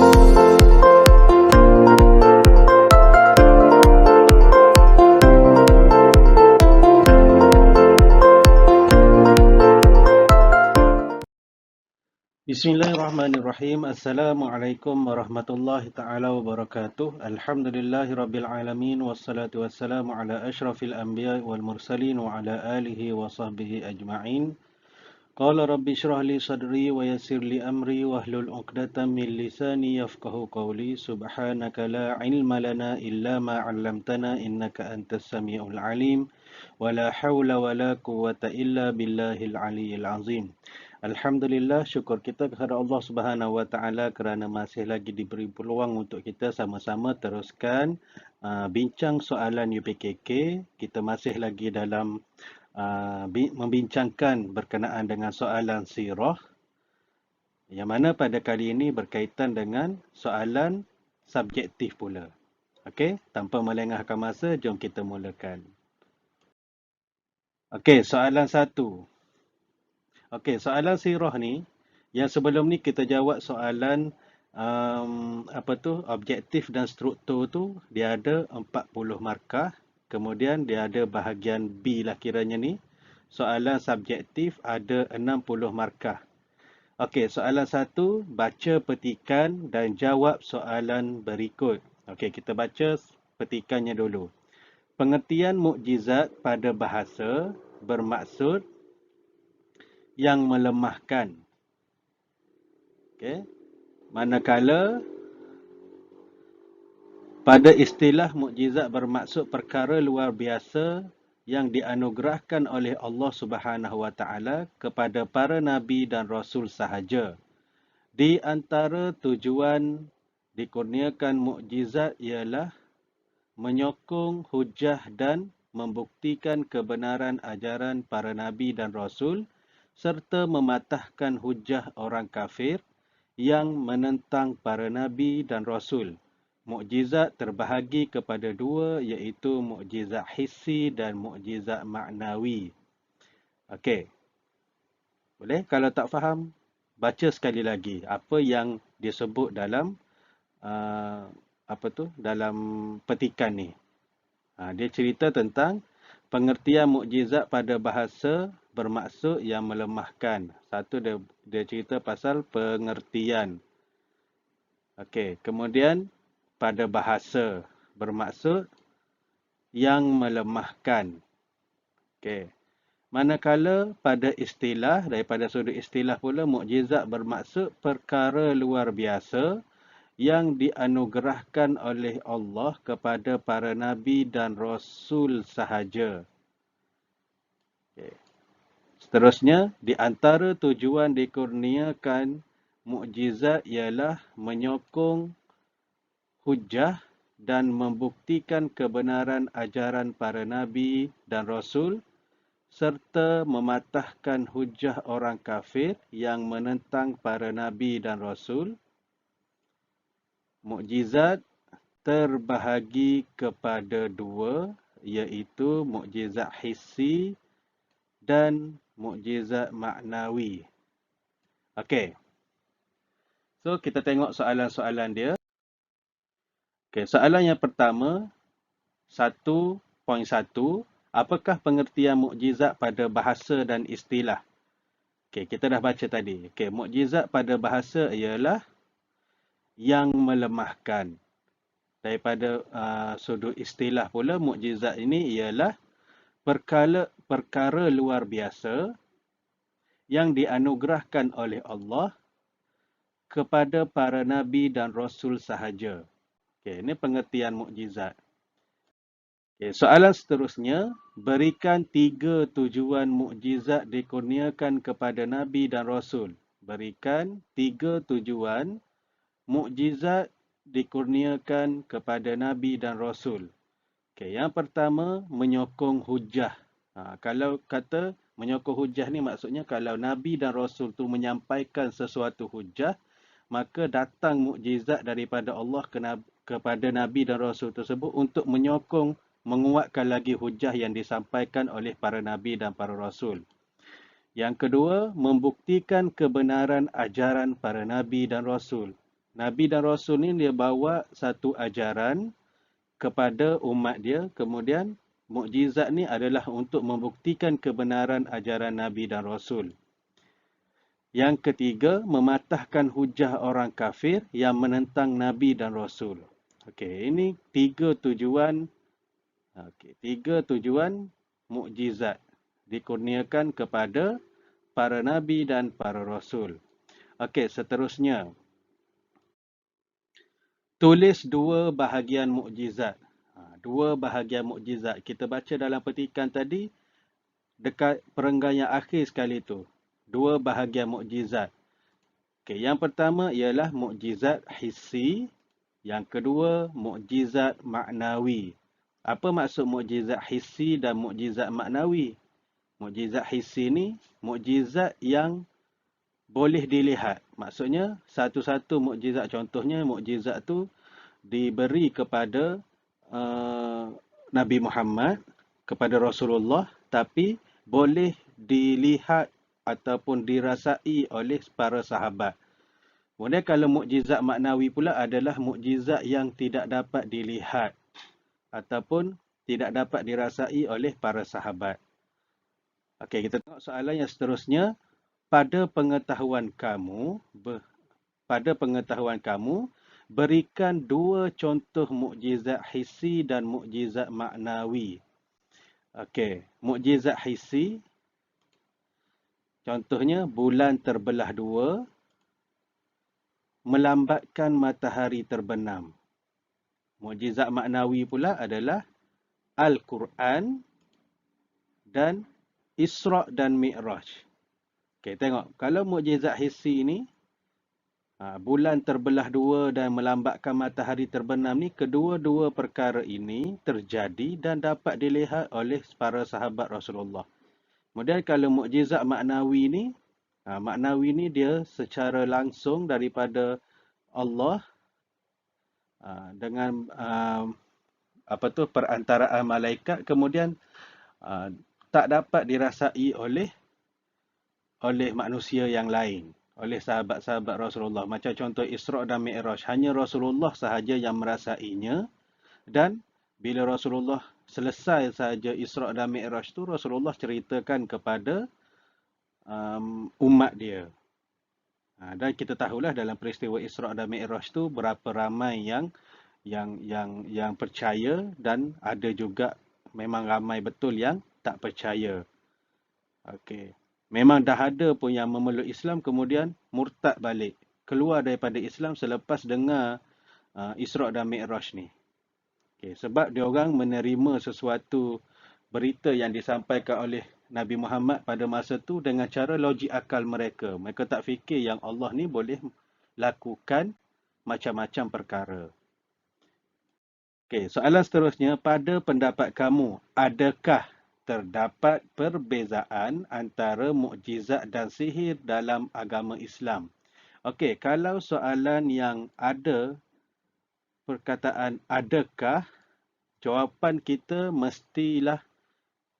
Bismillahirrahmanirrahim. Assalamualaikum warahmatullahi ta'ala wabarakatuh. Alhamdulillahirabbil alamin wassalatu wassalamu ala asyrafil anbiya wal mursalin wa ala alihi wa sahbihi ajma'in. Qala rabbi shrah li sadri wa yassir li amri wahlul 'uqdatam min lisani yafqahu qawli. Subhanaka la ilma lana illa ma 'allamtana innaka antas samiul alim. Wa la haula wa la quwwata illa billahil aliyyil azim. Alhamdulillah, syukur kita kepada Allah Subhanahu Wa Taala kerana masih lagi diberi peluang untuk kita sama-sama teruskan bincang soalan UPKK. Kita masih lagi dalam membincangkan berkenaan dengan soalan sirah, yang mana pada kali ini berkaitan dengan soalan subjektif pula. Okey, tanpa melengahkan masa, jom kita mulakan. Okey, soalan 1. Okey, soalan sirah ni, yang sebelum ni kita jawab soalan objektif dan struktur tu, dia ada 40 markah. Kemudian dia ada bahagian B lah kiranya ni. Soalan subjektif ada 60 markah. Okey, soalan 1, baca petikan dan jawab soalan berikut. Okey, kita baca petikannya dulu. Pengertian mukjizat pada bahasa bermaksud yang melemahkan. Okey. Manakala pada istilah mukjizat bermaksud perkara luar biasa yang dianugerahkan oleh Allah Subhanahu Wa Taala kepada para nabi dan rasul sahaja. Di antara tujuan dikurniakan mukjizat ialah menyokong hujah dan membuktikan kebenaran ajaran para nabi dan rasul, serta mematahkan hujah orang kafir yang menentang para nabi dan rasul. Mukjizat terbahagi kepada dua, iaitu mukjizat hissi dan mukjizat maknawi. Okey. Boleh? Kalau tak faham, baca sekali lagi apa yang disebut dalam dalam petikan ni. Dia cerita tentang pengertian mukjizat pada bahasa bermaksud yang melemahkan. Satu, dia cerita pasal pengertian. Okey, kemudian pada bahasa bermaksud yang melemahkan. Okey. Manakala pada istilah, daripada sudut istilah pula, mukjizat bermaksud perkara luar biasa yang dianugerahkan oleh Allah kepada para nabi dan rasul sahaja. Okay. Seterusnya, di antara tujuan dikurniakan mukjizat ialah menyokong hujah dan membuktikan kebenaran ajaran para nabi dan rasul, serta mematahkan hujah orang kafir yang menentang para nabi dan rasul. Mukjizat terbahagi kepada dua, iaitu mukjizat hissi dan mukjizat maknawi. Okey. So, kita tengok soalan-soalan dia. Okey, soalan yang pertama, 1.1. Apakah pengertian mukjizat pada bahasa dan istilah? Okey, kita dah baca tadi. Okey, mukjizat pada bahasa ialah yang melemahkan. Daripada sudut istilah pula, mukjizat ini ialah perkara luar biasa yang dianugerahkan oleh Allah kepada para nabi dan rasul sahaja. Okey, ini pengertian mukjizat. Okey, soalan seterusnya, berikan 3 tujuan mukjizat dikurniakan kepada nabi dan rasul. Berikan 3 tujuan mukjizat dikurniakan kepada nabi dan rasul. Okey, yang pertama, menyokong hujah. Kalau kata menyokong hujah ni maksudnya kalau nabi dan rasul tu menyampaikan sesuatu hujah, maka datang mukjizat daripada Allah kepada nabi dan rasul tersebut untuk menyokong, menguatkan lagi hujah yang disampaikan oleh para nabi dan para rasul. Yang kedua, membuktikan kebenaran ajaran para nabi dan rasul. Nabi dan Rasul ni dia bawa satu ajaran kepada umat dia. Kemudian mukjizat ni adalah untuk membuktikan kebenaran ajaran Nabi dan Rasul. Yang ketiga, mematahkan hujah orang kafir yang menentang Nabi dan Rasul. Okey, ini tiga tujuan mukjizat dikurniakan kepada para nabi dan para rasul. Okey, seterusnya. Tulis dua bahagian mukjizat. Dua bahagian mukjizat. Kita baca dalam petikan tadi, dekat perenggan yang akhir sekali tu. Dua bahagian mukjizat. Okay, yang pertama ialah mukjizat hissi. Yang kedua, mukjizat maknawi. Apa maksud mukjizat hissi dan mukjizat maknawi? Mukjizat hissi ni, mukjizat yang boleh dilihat. Maksudnya, satu-satu mukjizat. Contohnya, mukjizat tu diberi kepada Nabi Muhammad, kepada Rasulullah, tapi boleh dilihat ataupun dirasai oleh para sahabat. Kemudian kalau mukjizat maknawi pula adalah mukjizat yang tidak dapat dilihat ataupun tidak dapat dirasai oleh para sahabat. Okey, kita tengok soalan yang seterusnya. Pada pengetahuan kamu, berikan dua contoh mukjizat hissi dan mukjizat maknawi. Okey, mukjizat hissi, contohnya bulan terbelah dua, melambatkan matahari terbenam. Mukjizat maknawi pula adalah Al-Quran dan Isra' dan Mi'raj. Okey, tengok. Kalau mukjizat hissi ni, bulan terbelah dua dan melambatkan matahari terbenam ni, kedua-dua perkara ini terjadi dan dapat dilihat oleh para sahabat Rasulullah. Kemudian kalau mukjizat maknawi ni dia secara langsung daripada Allah dengan perantaraan malaikat, kemudian tak dapat dirasai oleh manusia yang lain, oleh sahabat-sahabat Rasulullah. Macam contoh Isra' dan Mi'raj, hanya Rasulullah sahaja yang merasainya, dan bila Rasulullah selesai sahaja Isra' dan Mi'raj tu, Rasulullah ceritakan kepada umat dia. Dan kita tahulah dalam peristiwa Isra' dan Mi'raj tu berapa ramai yang percaya, dan ada juga memang ramai betul yang tak percaya. Okey. Memang dah ada pun yang memeluk Islam kemudian murtad balik, keluar daripada Islam selepas dengar Isra' dan Mi'raj ni. Okay, sebab dia orang menerima sesuatu berita yang disampaikan oleh Nabi Muhammad pada masa tu dengan cara logik akal mereka. Mereka tak fikir yang Allah ni boleh lakukan macam-macam perkara. Okay, soalan seterusnya, pada pendapat kamu, adakah terdapat perbezaan antara mukjizat dan sihir dalam agama Islam? Okey, kalau soalan yang ada perkataan adakah, jawapan kita mestilah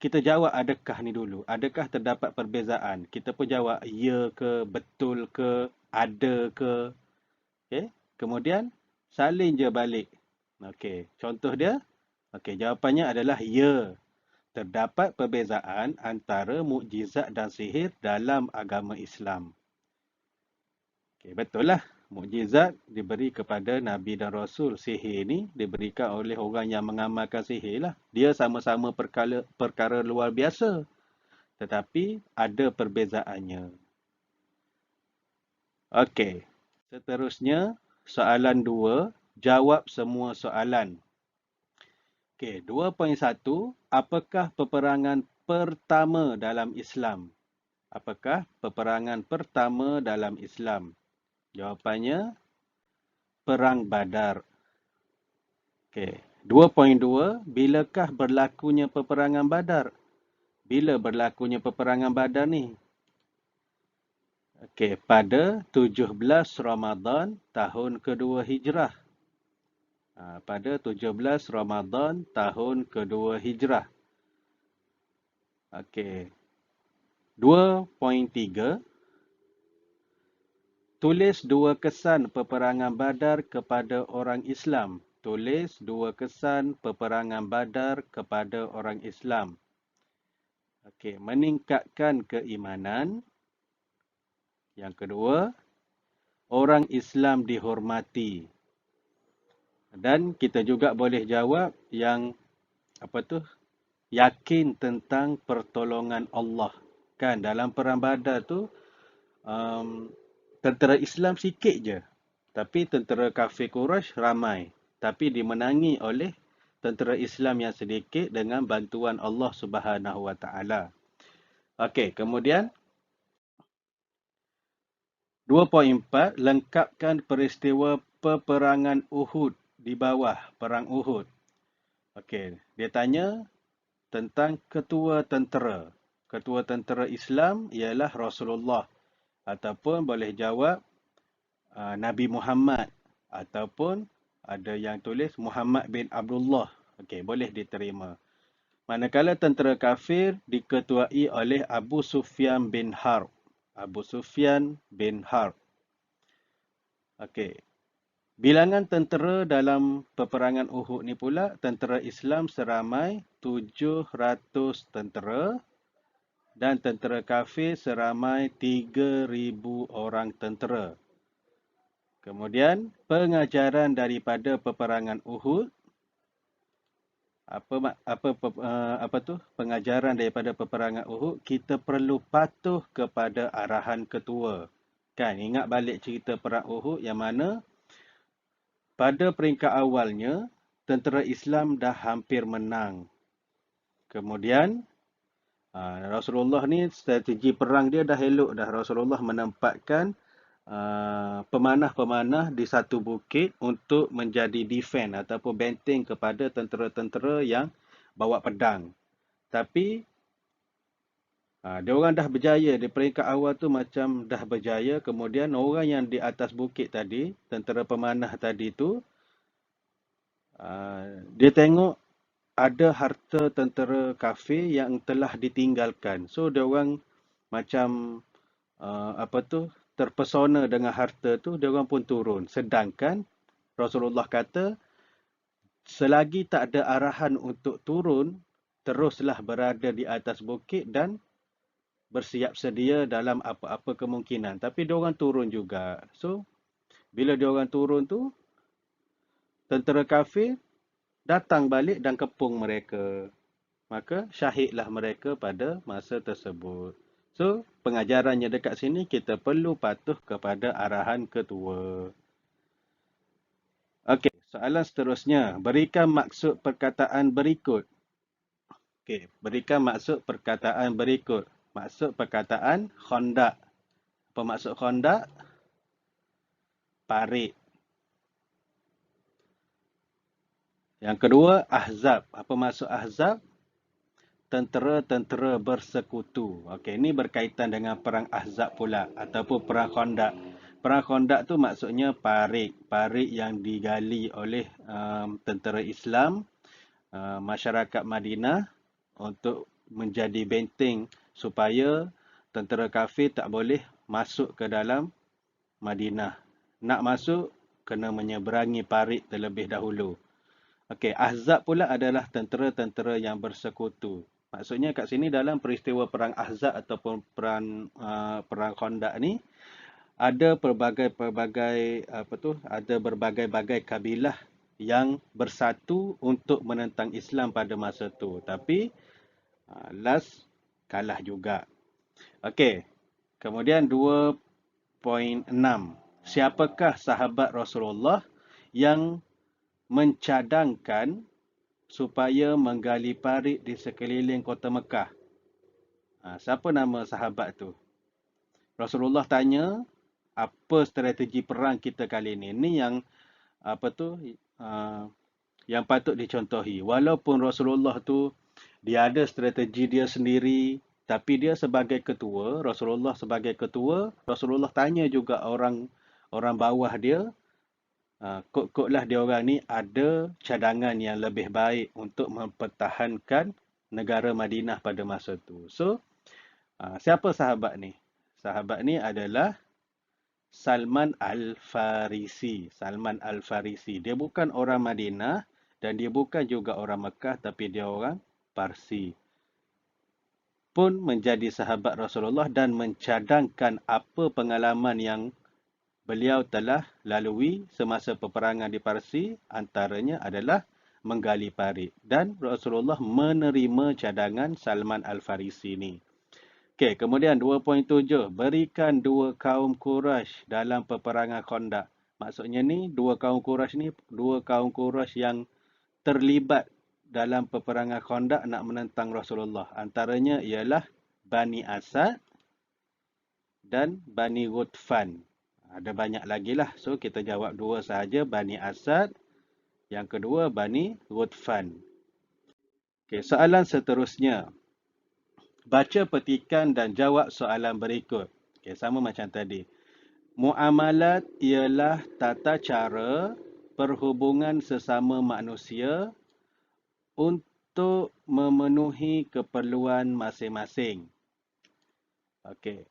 kita jawab adakah ni dulu. Adakah terdapat perbezaan? Kita pun jawab ya ke, betul ke, ada ke. Okey, kemudian salin je balik. Okey, contoh dia. Okey, jawapannya adalah ya. Terdapat perbezaan antara mukjizat dan sihir dalam agama Islam. Okay, betul lah. Mukjizat diberi kepada Nabi dan Rasul. Sihir ni diberikan oleh orang yang mengamalkan sihir lah. Dia sama-sama perkara luar biasa. Tetapi ada perbezaannya. Okey. Seterusnya, soalan 2. Jawab semua soalan. Okey, 2.1, apakah peperangan pertama dalam Islam? Apakah peperangan pertama dalam Islam? Jawapannya, Perang Badar. Okey, 2.2, bilakah berlakunya peperangan Badar? Bila berlakunya peperangan Badar ni? Okey, pada 17 Ramadan tahun kedua Hijrah. Pada 17 Ramadan tahun kedua Hijrah. Okey. 2.3. Tulis 2 kesan peperangan Badar kepada orang Islam. Tulis 2 kesan peperangan Badar kepada orang Islam. Okey, meningkatkan keimanan. Yang kedua, orang Islam dihormati. Dan kita juga boleh jawab yang yakin tentang pertolongan Allah. Kan dalam perang Badar tu tentera Islam sikit je. Tapi tentera kafir Quraisy ramai. Tapi dimenangi oleh tentera Islam yang sedikit dengan bantuan Allah Subhanahu Wa Taala. Okey, kemudian 2.4, lengkapkan peristiwa peperangan Uhud di bawah perang Uhud. Okey, dia tanya tentang ketua tentera. Ketua tentera Islam ialah Rasulullah, ataupun boleh jawab Nabi Muhammad, ataupun ada yang tulis Muhammad bin Abdullah. Okey, boleh diterima. Manakala tentera kafir diketuai oleh Abu Sufyan bin Harb. Abu Sufyan bin Harb. Okey. Bilangan tentera dalam peperangan Uhud ni pula, tentera Islam seramai 700 tentera dan tentera kafir seramai 3,000 orang tentera. Kemudian, pengajaran daripada peperangan Uhud. Pengajaran daripada peperangan Uhud, kita perlu patuh kepada arahan ketua. Kan, ingat balik cerita perang Uhud yang mana pada peringkat awalnya, tentera Islam dah hampir menang. Kemudian, Rasulullah ni strategi perang dia dah elok dah. Rasulullah menempatkan pemanah-pemanah di satu bukit untuk menjadi defend ataupun benteng kepada tentera-tentera yang bawa pedang. Tapi dia orang dah berjaya di peringkat awal tu, macam dah berjaya. Kemudian orang yang di atas bukit tadi, tentera pemanah tadi tu, dia tengok ada harta tentera kafir yang telah ditinggalkan. So dia orang macam terpesona dengan harta tu, dia orang pun turun. Sedangkan Rasulullah kata, selagi tak ada arahan untuk turun, teruslah berada di atas bukit dan bersiap sedia dalam apa-apa kemungkinan. Tapi dia orang turun juga. So, bila dia orang turun tu, tentera kafir datang balik dan kepung mereka. Maka syahidlah mereka pada masa tersebut. So, pengajarannya dekat sini, kita perlu patuh kepada arahan ketua. Okey, soalan seterusnya. Berikan maksud perkataan berikut. Okey, berikan maksud perkataan berikut. Maksud perkataan Khandaq. Apa maksud Khandaq? Parit. Yang kedua, Ahzab. Apa maksud Ahzab? Tentera-tentera bersekutu. Okey, ini berkaitan dengan perang Ahzab pula ataupun perang Khandaq. Perang Khandaq tu maksudnya parit. Parit yang digali oleh tentera Islam, masyarakat Madinah untuk menjadi benteng supaya tentera kafir tak boleh masuk ke dalam Madinah. Nak masuk, kena menyeberangi parit terlebih dahulu. Okey, Ahzab pula adalah tentera-tentera yang bersekutu. Maksudnya kat sini dalam peristiwa perang Ahzab ataupun perang Khandaq ni, ada berbagai-bagai kabilah yang bersatu untuk menentang Islam pada masa tu. Tapi last kalah juga. Okey. Kemudian 2.6. Siapakah sahabat Rasulullah yang mencadangkan supaya menggali parit di sekeliling kota Mekah? Siapa nama sahabat tu? Rasulullah tanya, apa strategi perang kita kali ini? Ini yang yang patut dicontohi. Walaupun Rasulullah tu dia ada strategi dia sendiri, tapi dia sebagai ketua, Rasulullah sebagai ketua, Rasulullah tanya juga orang bawah dia, kok-koklah dia orang ni ada cadangan yang lebih baik untuk mempertahankan negara Madinah pada masa tu. So, siapa sahabat ni? Sahabat ni adalah Salman Al-Farisi. Salman Al-Farisi. Dia bukan orang Madinah dan dia bukan juga orang Mekah, tapi dia orang Parsi. Pun menjadi sahabat Rasulullah dan mencadangkan apa pengalaman yang beliau telah lalui semasa peperangan di Parsi, antaranya adalah menggali parit. Dan Rasulullah menerima cadangan Salman Al-Farisi ini. Okey, kemudian 2.7, berikan dua kaum Quraisy dalam peperangan Khandaq. Maksudnya ni dua kaum Quraisy yang terlibat dalam peperangan Khandaq nak menentang Rasulullah. Antaranya ialah Bani Asad dan Bani Ghatfan. Ada banyak lagi lah. So kita jawab dua sahaja, Bani Asad. Yang kedua Bani Ghatfan. Okey, soalan seterusnya. Baca petikan dan jawab soalan berikut. Okay, sama macam tadi. Muamalat ialah tata cara perhubungan sesama manusia untuk memenuhi keperluan masing-masing. Okey.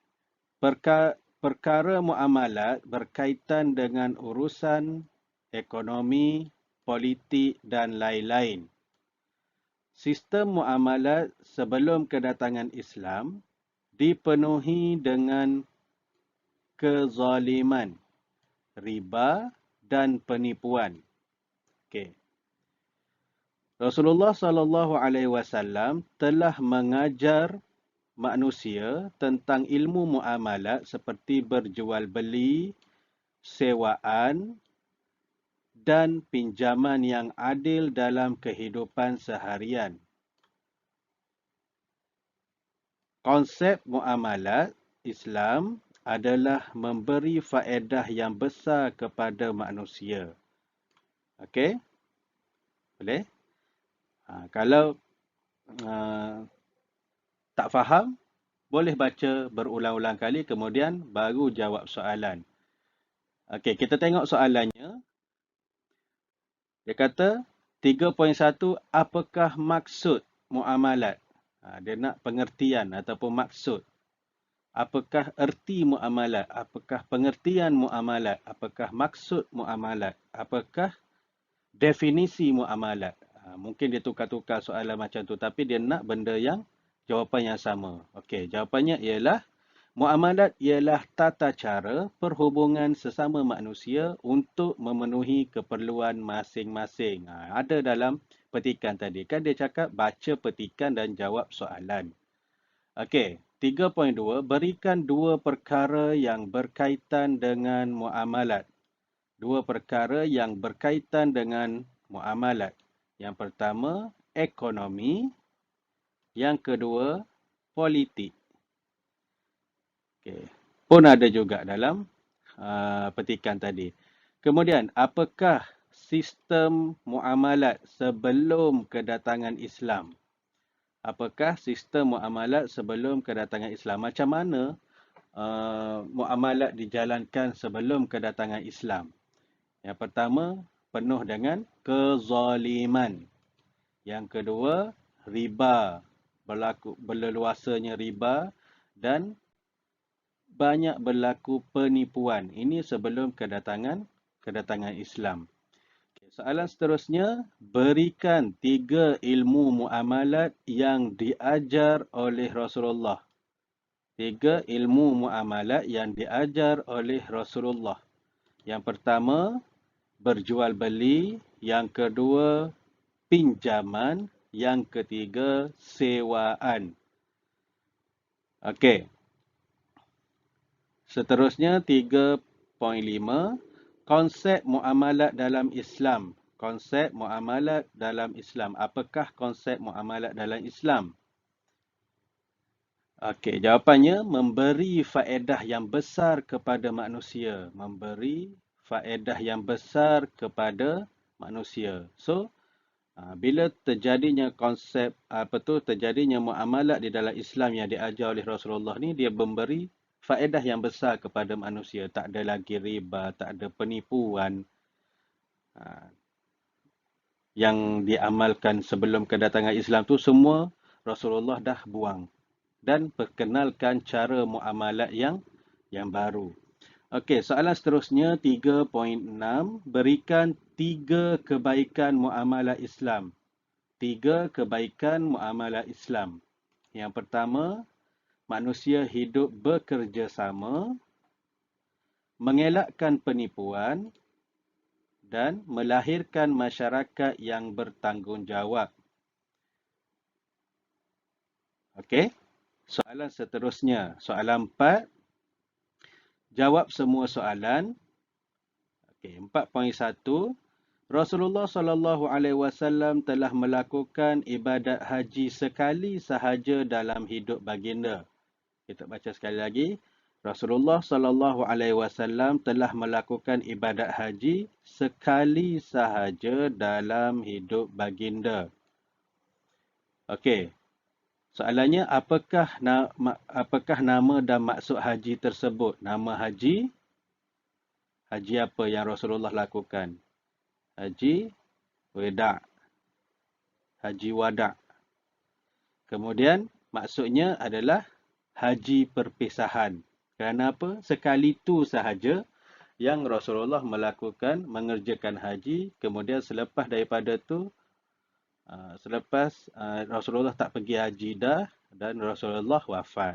Perkara muamalat berkaitan dengan urusan ekonomi, politik dan lain-lain. Sistem muamalat sebelum kedatangan Islam dipenuhi dengan kezaliman, riba dan penipuan. Okey. Rasulullah SAW telah mengajar manusia tentang ilmu muamalat seperti berjual beli, sewaan dan pinjaman yang adil dalam kehidupan seharian. Konsep muamalat Islam adalah memberi faedah yang besar kepada manusia. Okey? Boleh? Kalau tak faham, boleh baca berulang-ulang kali kemudian baru jawab soalan. Okey, kita tengok soalannya. Dia kata 3.1, apakah maksud muamalat? Dia nak pengertian ataupun maksud. Apakah erti muamalat? Apakah pengertian muamalat? Apakah maksud muamalat? Apakah definisi muamalat? Mungkin dia tukar-tukar soalan macam tu, tapi dia nak benda yang jawapan yang sama. Okey, jawapannya ialah muamalat ialah tata cara perhubungan sesama manusia untuk memenuhi keperluan masing-masing. Ada dalam petikan tadi. Kan dia cakap baca petikan dan jawab soalan. Okey, 3.2, berikan dua perkara yang berkaitan dengan muamalat. Dua perkara yang berkaitan dengan muamalat. Yang pertama, ekonomi. Yang kedua, politik. Okay. Pun ada juga dalam petikan tadi. Kemudian, apakah sistem muamalat sebelum kedatangan Islam? Apakah sistem muamalat sebelum kedatangan Islam? Macam mana muamalat dijalankan sebelum kedatangan Islam? Yang pertama, penuh dengan kezaliman. Yang kedua, riba. Berleluasanya riba dan banyak berlaku penipuan. Ini sebelum kedatangan Islam. Soalan seterusnya, berikan 3 ilmu muamalat yang diajar oleh Rasulullah. 3 ilmu muamalat yang diajar oleh Rasulullah. Yang pertama, berjual beli. Yang kedua, pinjaman. Yang ketiga, sewaan. Okey. Seterusnya 3.5, konsep muamalat dalam Islam. Konsep muamalat dalam Islam. Apakah konsep muamalat dalam Islam? Okey, jawapannya memberi faedah yang besar kepada manusia. Memberi faedah yang besar kepada manusia. So, bila terjadinya konsep terjadinya muamalat di dalam Islam yang diajar oleh Rasulullah ni, dia memberi faedah yang besar kepada manusia. Tak ada lagi riba, tak ada penipuan yang diamalkan sebelum kedatangan Islam tu, semua Rasulullah dah buang dan perkenalkan cara muamalat yang baru. Okey, soalan seterusnya 3.6. Berikan 3 kebaikan muamalah Islam. 3 kebaikan muamalah Islam. Yang pertama, manusia hidup bekerjasama, mengelakkan penipuan dan melahirkan masyarakat yang bertanggungjawab. Okey, soalan seterusnya. Soalan 4. Jawab semua soalan. Okey, 4.1. Rasulullah sallallahu alaihi wasallam telah melakukan ibadat haji sekali sahaja dalam hidup baginda. Kita baca sekali lagi. Rasulullah sallallahu alaihi wasallam telah melakukan ibadat haji sekali sahaja dalam hidup baginda. Okey. Soalannya, apakah nama dan maksud haji tersebut? Nama haji apa yang Rasulullah lakukan? Haji Wada'. Haji Wada'. Kemudian maksudnya adalah haji perpisahan. Kerana apa? Sekali itu sahaja yang Rasulullah mengerjakan haji. Kemudian selepas daripada tu, Rasulullah tak pergi haji dah dan Rasulullah wafat.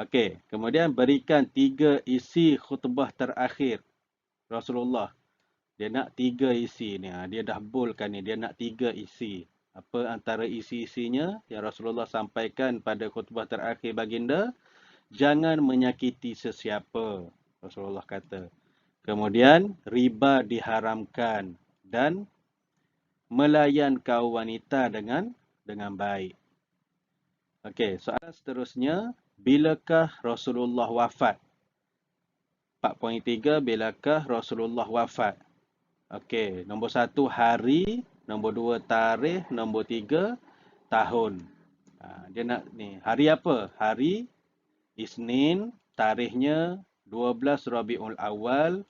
Okey, kemudian berikan 3 isi khutbah terakhir Rasulullah. Dia nak 3 isi ni. Dia dah boldkan ni. Dia nak 3 isi. Apa antara isi-isinya yang Rasulullah sampaikan pada khutbah terakhir baginda? Jangan menyakiti sesiapa, Rasulullah kata. Kemudian, riba diharamkan dan melayan kaum wanita dengan baik. Okey, soalan seterusnya, bilakah Rasulullah wafat? 4.3, bilakah Rasulullah wafat? Okey, nombor 1 hari, nombor 2 tarikh, nombor 3 tahun. Dia nak ni, hari apa? Hari Isnin, tarikhnya 12 Rabiul Awal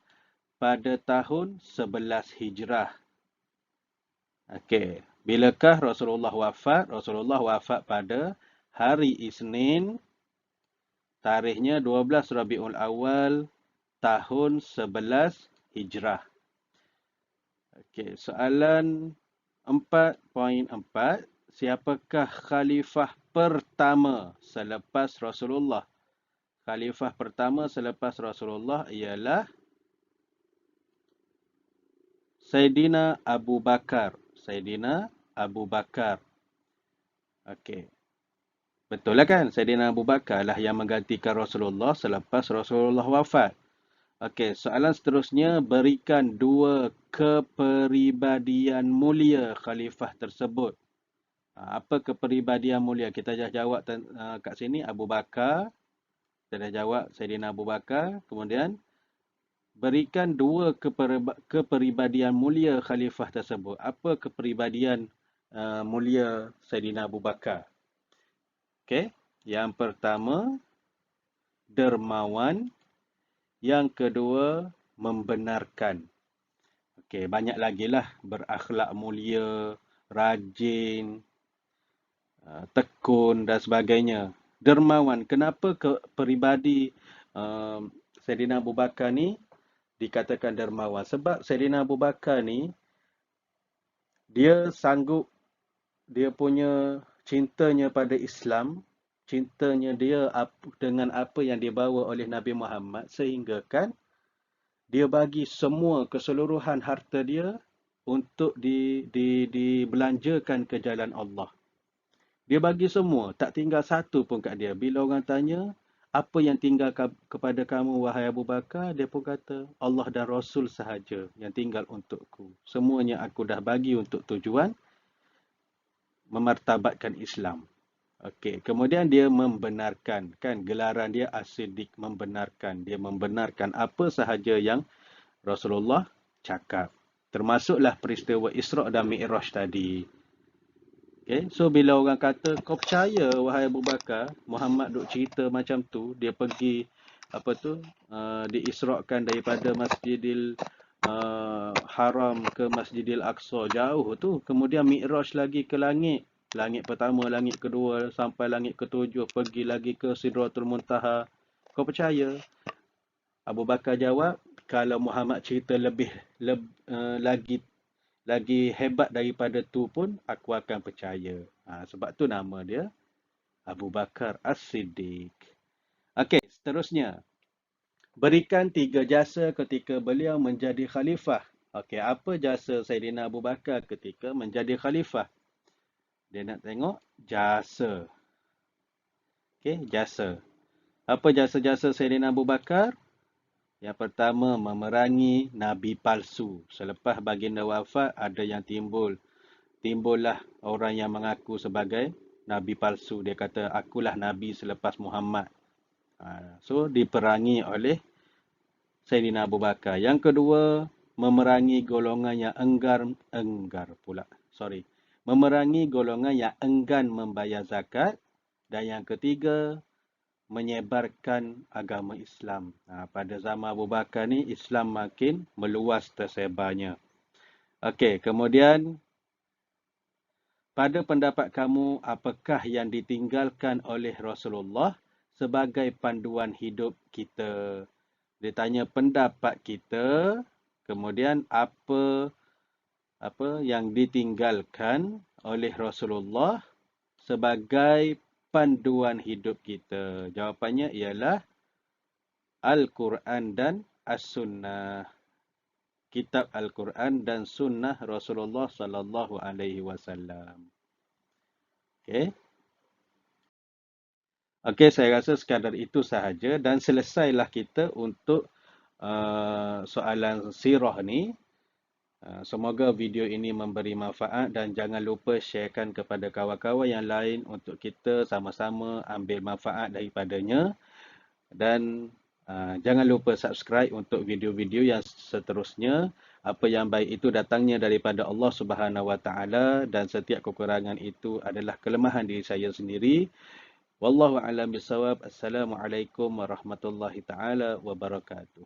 pada tahun 11 Hijrah. Okey, bilakah Rasulullah wafat? Rasulullah wafat pada hari Isnin, tarikhnya 12 Rabiul Awal tahun 11 Hijrah. Okey, soalan 4.4. Siapakah khalifah pertama selepas Rasulullah? Khalifah pertama selepas Rasulullah ialah Sayyidina Abu Bakar. Sayyidina Abu Bakar. Okey. Betul lah kan? Sayyidina Abu Bakar lah yang menggantikan Rasulullah selepas Rasulullah wafat. Okey, soalan seterusnya, berikan 2 kepribadian mulia khalifah tersebut. Apa kepribadian mulia? Kita dah jawab kat sini Abu Bakar. Kita dah jawab Sayyidina Abu Bakar. Kemudian, berikan 2 kepribadian mulia khalifah tersebut. Apa kepribadian mulia Sayyidina Abu Bakar? Okey, yang pertama, dermawan. Yang kedua, membenarkan. Okey, banyak lagi lah. Berakhlak mulia, rajin, tekun dan sebagainya. Dermawan. Kenapa peribadi Sayyidina Abu Bakar ni dikatakan dermawan? Sebab Sayyidina Abu Bakar ni, dia sanggup, dia punya cintanya pada Islam, cintanya dia dengan apa yang dibawa oleh Nabi Muhammad, sehingga kan dia bagi semua keseluruhan harta dia untuk dibelanjakan ke jalan Allah. Dia bagi semua, tak tinggal satu pun kat dia. Bila orang tanya, apa yang tinggal kepada kamu wahai Abu Bakar? Dia pun kata, Allah dan Rasul sahaja yang tinggal untukku. Semuanya aku dah bagi untuk tujuan memartabatkan Islam. Okey, kemudian dia membenarkan, kan gelaran dia as-siddiq, membenarkan. Dia membenarkan apa sahaja yang Rasulullah cakap. Termasuklah peristiwa Isra' dan Mi'raj tadi. Okay, so bila orang kata, kau percaya wahai Abu Bakar, Muhammad duk cerita macam tu, dia pergi diisra'kan daripada Masjidil Haram ke Masjidil Aqsa, jauh tu. Kemudian Mi'raj lagi ke langit. Langit pertama, langit kedua, sampai langit ketujuh, pergi lagi ke Sidratul Muntaha. Kau percaya? Abu Bakar jawab, kalau Muhammad cerita lagi hebat daripada tu pun aku akan percaya. Sebab tu nama dia Abu Bakar As-Siddiq. Okey, seterusnya. Berikan 3 jasa ketika beliau menjadi khalifah. Okey, apa jasa Saidina Abu Bakar ketika menjadi khalifah? Dia nak tengok jasa. Okey, jasa. Apa jasa-jasa Saidina Abu Bakar? Yang pertama, memerangi nabi palsu. Selepas baginda wafat, ada yang timbullah orang yang mengaku sebagai nabi palsu. Dia kata, akulah nabi selepas Muhammad. So, diperangi oleh Saidina Abu Bakar. Yang kedua, memerangi golongan yang memerangi golongan yang enggan membayar zakat. Dan yang ketiga, menyebarkan agama Islam. Pada zaman Abu Bakar ni, Islam makin meluas tersebarnya. Okey, kemudian pada pendapat kamu, apakah yang ditinggalkan oleh Rasulullah sebagai panduan hidup kita? Dia tanya pendapat kita, kemudian apa yang ditinggalkan oleh Rasulullah sebagai panduan hidup kita. Jawapannya ialah Al-Quran dan As-Sunnah. Kitab Al-Quran dan Sunnah Rasulullah sallallahu alaihi wasallam. Okey. Okey, saya rasa sekadar itu sahaja dan selesailah kita untuk soalan sirah ni. Semoga video ini memberi manfaat dan jangan lupa sharekan kepada kawan-kawan yang lain untuk kita sama-sama ambil manfaat daripadanya. Dan jangan lupa subscribe untuk video-video yang seterusnya. Apa yang baik itu datangnya daripada Allah Subhanahu Wa Taala dan setiap kekurangan itu adalah kelemahan diri saya sendiri. Wallahu a'lam bishawab. Assalamualaikum warahmatullahi taala wabarakatuh.